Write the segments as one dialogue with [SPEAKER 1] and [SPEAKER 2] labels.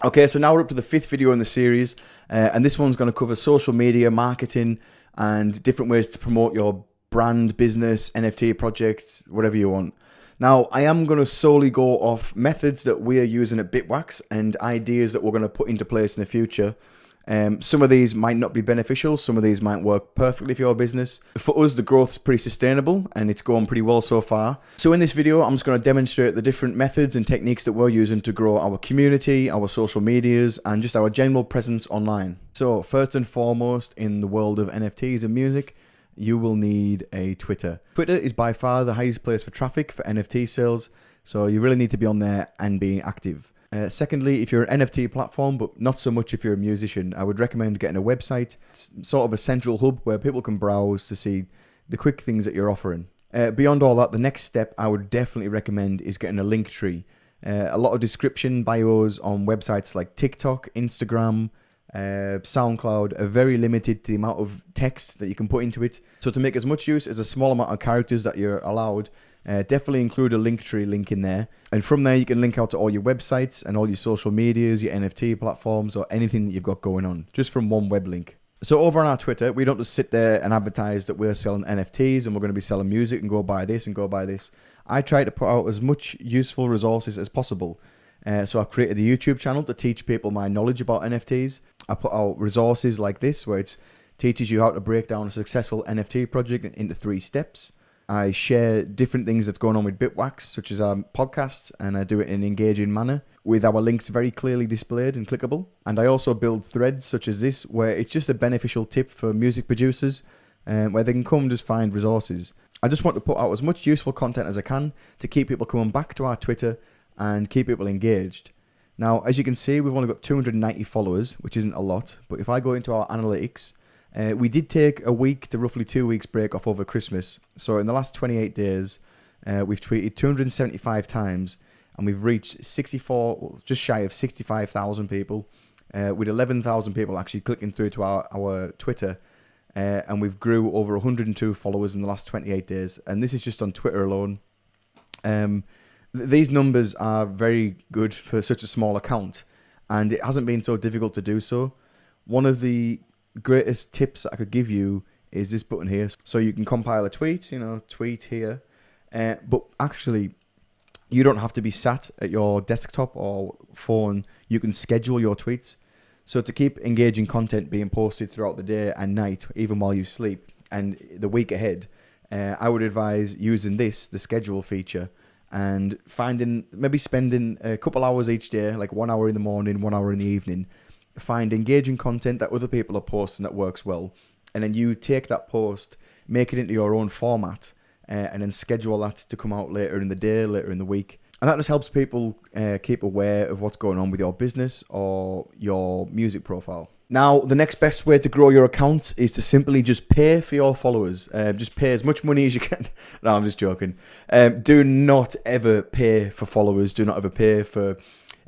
[SPEAKER 1] Okay, so now we're up to the 5th video in the series, and this one's going to cover social media, marketing, and different ways to promote your brand, business, NFT projects, whatever you want. Now, I am going to solely go off methods that we are using at Bitwax and ideas that we're going to put into place in the future. Some of these might not be beneficial, some of these might work perfectly for your business. For us, the growth's pretty sustainable and it's going pretty well so far. So in this video, I'm just going to demonstrate the different methods and techniques that we're using to grow our community, our social medias, and just our general presence online. So first and foremost, in the world of NFTs and music, you will need a Twitter. Twitter is by far the highest place for traffic for NFT sales, so you really need to be on there and being active. Secondly, if you're an NFT platform, but not so much if you're a musician, I would recommend getting a website. It's sort of a central hub where people can browse to see the quick things that you're offering. Beyond all that, the next step I would definitely recommend is getting a Linktree. A lot of description bios on websites like TikTok, Instagram, SoundCloud are very limited to the amount of text that you can put into it. So to make as much use as a small amount of characters that you're allowed, definitely include a Linktree link in there. And from there, you can link out to all your websites and all your social medias, your NFT platforms, or anything that you've got going on, just from one web link. So over on our Twitter, we don't just sit there and advertise that we're selling NFTs and we're going to be selling music and go buy this and go buy this. I try to put out as much useful resources as possible. So I've created a YouTube channel to teach people my knowledge about NFTs. I put out resources like this, where it teaches you how to break down a successful NFT project into 3 steps. I share different things that's going on with Bitwax, such as our podcasts, and I do it in an engaging manner with our links very clearly displayed and clickable. And I also build threads such as this, where it's just a beneficial tip for music producers, where they can come and just find resources. I just want to put out as much useful content as I can to keep people coming back to our Twitter and keep people engaged. Now, as you can see, we've only got 290 followers, which isn't a lot, but if I go into our analytics, we did take a week to roughly 2 weeks break off over Christmas. So in the last 28 days, we've tweeted 275 times and we've reached 64, just shy of 65,000 people, with 11,000 people actually clicking through to our Twitter. And we've grew over 102 followers in the last 28 days. And this is just on Twitter alone. These numbers are very good for such a small account, and it hasn't been so difficult to do so. One of the greatest tips that I could give you is this button here. So you can compile a tweet, tweet here, but actually you don't have to be sat at your desktop or phone. You can schedule your tweets. So to keep engaging content being posted throughout the day and night, even while you sleep, and the week ahead, I would advise using the schedule feature, and maybe spending a couple hours each day, like 1 hour in the morning, 1 hour in the evening, find engaging content that other people are posting that works well, and then you take that post, make it into your own format, and then schedule that to come out later in the day, later in the week. And that just helps people keep aware of what's going on with your business or your music profile. Now, the next best way to grow your account is to simply just pay for your followers. Just pay as much money as you can. No, I'm just joking. Do not ever pay for followers. Do not ever pay for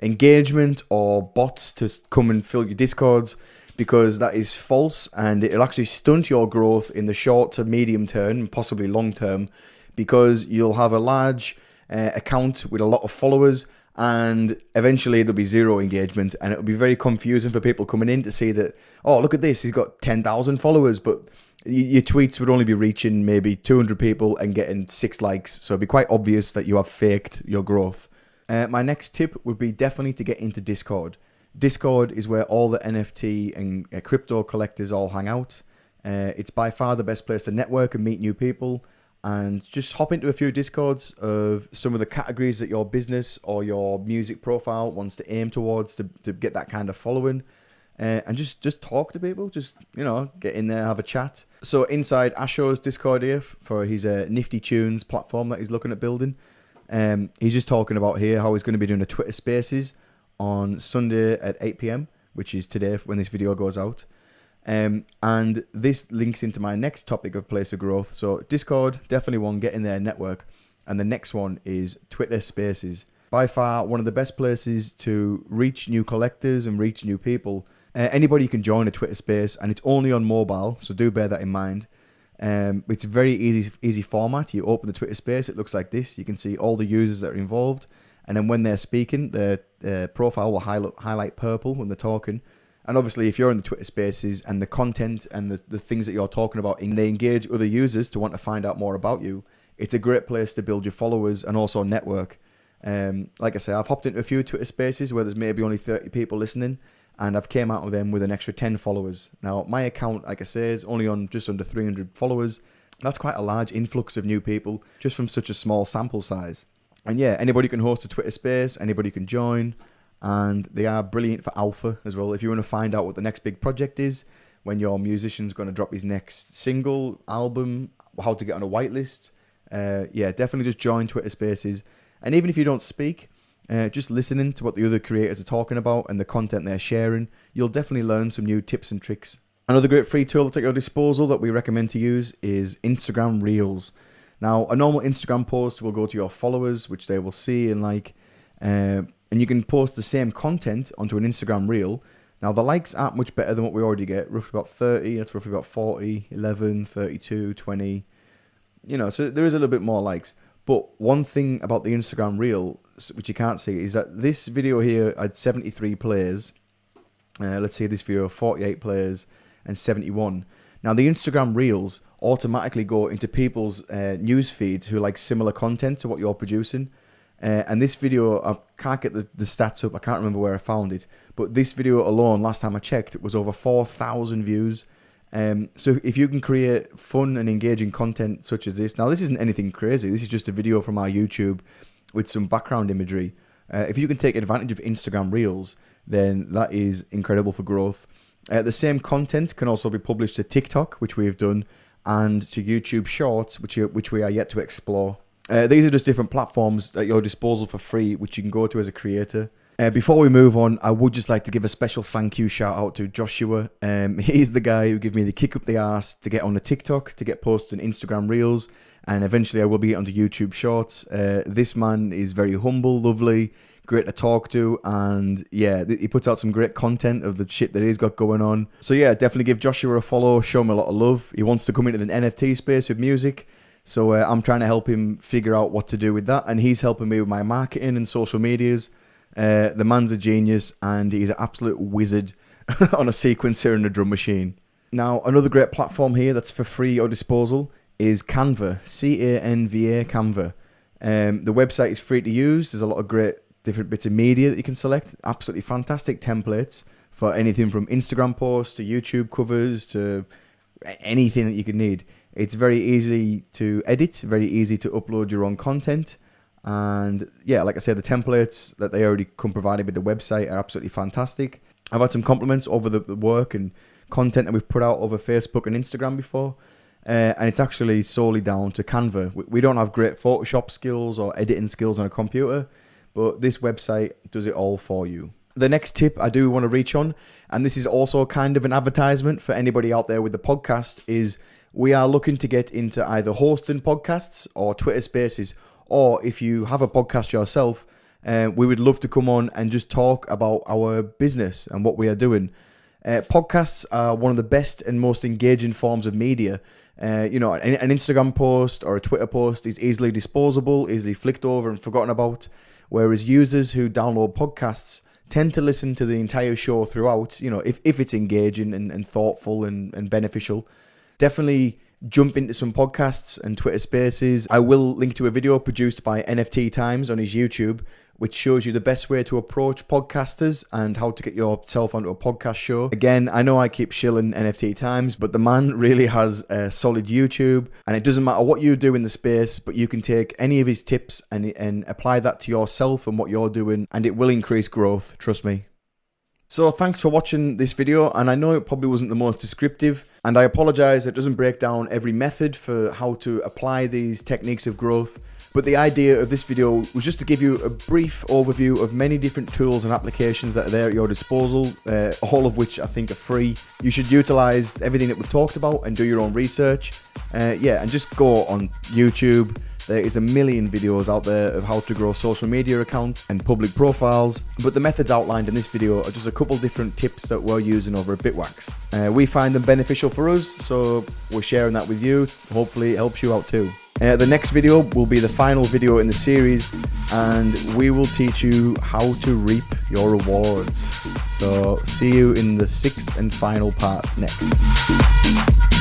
[SPEAKER 1] engagement or bots to come and fill your Discords, because that is false and it'll actually stunt your growth in the short to medium term and possibly long term, because you'll have a large account with a lot of followers and eventually there'll be zero engagement, and it'll be very confusing for people coming in to see that, oh, look at this, he's got 10,000 followers, but your tweets would only be reaching maybe 200 people and getting 6 likes. So it'd be quite obvious that you have faked your growth. My next tip would be definitely to get into Discord. Discord is where all the NFT and crypto collectors all hang out. It's by far the best place to network and meet new people, and just hop into a few Discords of some of the categories that your business or your music profile wants to aim towards to get that kind of following. And just talk to people, just, get in there, have a chat. So inside Asho's Discord here for his Nifty Tunes platform that he's looking at building, he's just talking about here how he's going to be doing a Twitter Spaces on Sunday at 8 PM, which is today when this video goes out. And this links into my next topic of place of growth. So Discord, definitely one, get in there, network. And the next one is Twitter Spaces. By far one of the best places to reach new collectors and reach new people. Anybody can join a Twitter Space, and it's only on mobile, so do bear that in mind. It's a very easy format. You open the Twitter Space, it looks like this. You can see all the users that are involved, and then when they're speaking, their profile will highlight purple when they're talking. And obviously, if you're in the Twitter Spaces and the content and the things that you're talking about, and they engage other users to want to find out more about you, it's a great place to build your followers and also network. Like I say, I've hopped into a few Twitter Spaces where there's maybe only 30 people listening, and I've came out of them with an extra 10 followers. Now, my account, like I say, is only on just under 300 followers. That's quite a large influx of new people just from such a small sample size. And yeah, anybody can host a Twitter Space, anybody can join, and they are brilliant for alpha as well. If you want to find out what the next big project is, when your musician's going to drop his next single, album, how to get on a whitelist, yeah, definitely just join Twitter Spaces. And even if you don't speak, just listening to what the other creators are talking about and the content they're sharing, you'll definitely learn some new tips and tricks. Another great free tool that's at your disposal that we recommend to use is Instagram Reels. Now, a normal Instagram post will go to your followers, which they will see and like, and you can post the same content onto an Instagram Reel. Now, the likes aren't much better than what we already get, roughly about 30, that's roughly about 40, 11, 32, 20, you know, so there is a little bit more likes. But one thing about the Instagram Reel, which you can't see, is that this video here had 73 plays. Let's see this video, 48 plays and 71. Now, the Instagram Reels automatically go into people's news feeds who like similar content to what you're producing. And this video, I can't get the stats up, I can't remember where I found it, but this video alone, last time I checked, it was over 4,000 views. So if you can create fun and engaging content such as this, now this isn't anything crazy, this is just a video from our YouTube with some background imagery. If you can take advantage of Instagram Reels, then that is incredible for growth. The same content can also be published to TikTok, which we have done, and to YouTube Shorts, which we are yet to explore. These are just different platforms at your disposal for free, which you can go to as a creator. Before we move on, I would just like to give a special thank you shout out to J.O.S.H.U.A. He's the guy who gave me the kick up the arse to get on the TikTok, to get posted on Instagram Reels, and eventually I will be get onto YouTube Shorts. This man is very humble, lovely, great to talk to, and yeah, he puts out some great content of the shit that he's got going on. So yeah, definitely give J.O.S.H.U.A a follow, show him a lot of love. He wants to come into the NFT space with music, so I'm trying to help him figure out what to do with that, and he's helping me with my marketing and social medias. The man's a genius, and he's an absolute wizard on a sequencer and a drum machine. Now, another great platform here that's for free or disposal is Canva, Canva, Canva. The website is free to use. There's a lot of great different bits of media that you can select. Absolutely fantastic templates for anything from Instagram posts to YouTube covers to anything that you could need. It's very easy to edit, very easy to upload your own content. And yeah, like I said, the templates that they already come provided with the website are absolutely fantastic. I've had some compliments over the work and content that we've put out over Facebook and Instagram before. And it's actually solely down to Canva. We don't have great Photoshop skills or editing skills on a computer, but this website does it all for you. The next tip I do want to reach on, and this is also kind of an advertisement for anybody out there with the podcast, is we are looking to get into either hosting podcasts or Twitter Spaces, or if you have a podcast yourself, we would love to come on and just talk about our business and what we are doing. Podcasts are one of the best and most engaging forms of media. You know, an Instagram post or a Twitter post is easily disposable, easily flicked over and forgotten about, whereas users who download podcasts tend to listen to the entire show throughout, you know, if it's engaging and thoughtful and beneficial. Definitely jump into some podcasts and Twitter Spaces. I will link to a video produced by NFT Times on his YouTube, which shows you the best way to approach podcasters and how to get yourself onto a podcast show. Again, I know I keep shilling NFT Times, but the man really has a solid YouTube, and it doesn't matter what you do in the space, but you can take any of his tips and apply that to yourself and what you're doing, and it will increase growth, trust me. So thanks for watching this video, and I know it probably wasn't the most descriptive, and I apologize it doesn't break down every method for how to apply these techniques of growth, but the idea of this video was just to give you a brief overview of many different tools and applications that are there at your disposal, all of which I think are free. You should utilize everything that we've talked about and do your own research. And just go on YouTube. There is a million videos out there of how to grow social media accounts and public profiles, but the methods outlined in this video are just a couple different tips that we're using over at Bitwax. We find them beneficial for us, so we're sharing that with you. Hopefully it helps you out too. The next video will be the final video in the series, and we will teach you how to reap your rewards. So see you in the 6th and final part next.